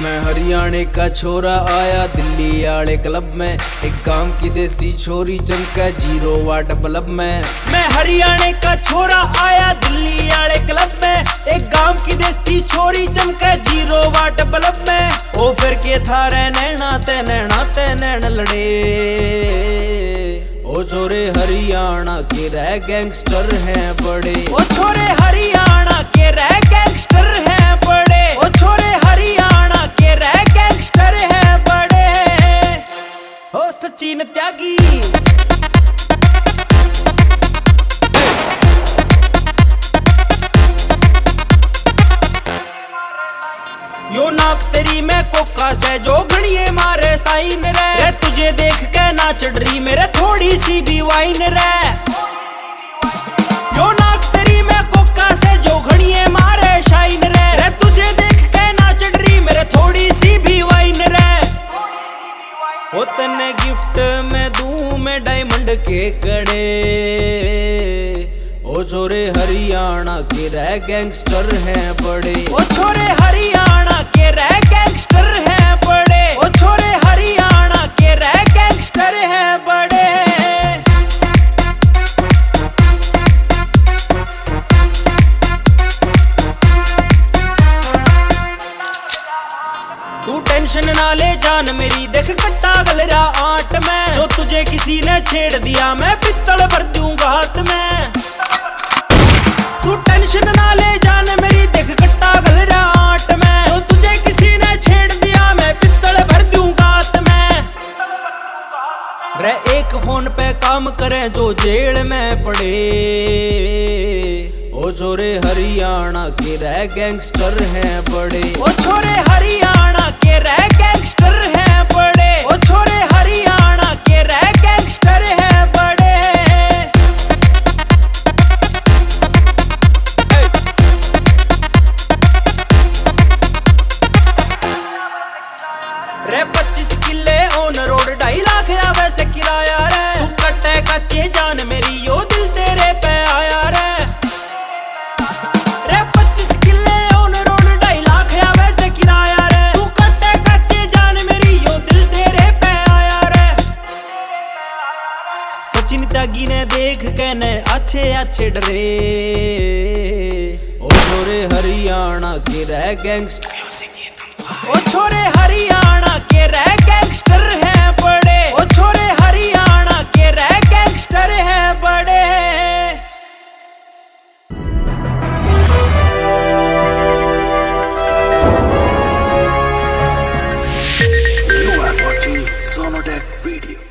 मैं हरियाणे का छोरा आया दिल्ली आले क्लब में, एक काम की देसी छोरी चमका 0 वाट बल्ब में। मैं हरियाणे का छोरा आया दिल्ली आले क्लब में, एक गांव की देसी छोरी चमके 0 वाट बल्ब में। ओ फिर के थारे नैना ते नैन लड़े, ओ छोरे हरियाणा के रह गैंगस्टर हैं बड़े। ओ छोरे हरियाणा के रह गैंगस्टर हैं बड़े। ओ छोरे हरियाणा के रह गैंगस्टर हैं बड़े। ओ सचिन त्यागी यो नाक तेरी में कोका से जो घड़िए मारे साइन रे, तुझे देख के ना चढ़ रही मेरे थोड़ी सी भी वाइन रे। यो नाक तेरी में कोका से जो घड़िए मारे शाइन रे, तुझे देख के ना चढ़ रही मेरे थोड़ी सी भी वाइन रे। ओ तने गिफ्ट में दूं मैं डायमंड के कड़े, ओ छोरे हरियाणा के रह गैंगस्टर हैं बड़े। ओ छोरे हरियाणा के रह गैंगस्टर हैं बड़े। ओ छोरे हरियाणा के रह गैंगस्टर हैं बड़े। तू टेंशन ना ले जान मेरी, देख कट्टा गलरा आट में, जो तुझे किसी ने छेड़ दिया मैं पित्तल भर दूंगा हाथ में। तू टेंशन ना ले जान मेरी, देख कट्टा गलरा आट में, जो तुझे किसी ने छेड़ दिया मैं पित्तल भर दूंगा हाथ में। रे एक फोन पे काम करें जो जेल में पड़े, ओ छोरे हरियाणा के रह गैंगस्टर हैं बड़े। ओ छोरे हरियाणा के रह गैंगस्टर हैं बड़े। ओ छोरे हरियाणा के रह गैंगस्टर हैं बड़े। रे 25 किले ऑन रोड 2.5 लाख आवे से किराया रे, तू कट्टे कच्चे जान मेरी यो दिल तेरे पे आया रे। रे 25 किले ऑन रोड 2.5 लाख आवे से किराया रे, तू कट्टे कच्चे जान मेरी यो दिल तेरे पे आया रे। सचिन त्यागी ने देख के ने अच्छे डरे, ओ छोरे हरियाणा के रह गैंगस्टर। ओ छोरे हरियाणा के रह गैंगस्टर हैं बड़े। ओ छोरे हरियाणा के रह गैंगस्टर हैं बड़े। You are watching Sonodec video.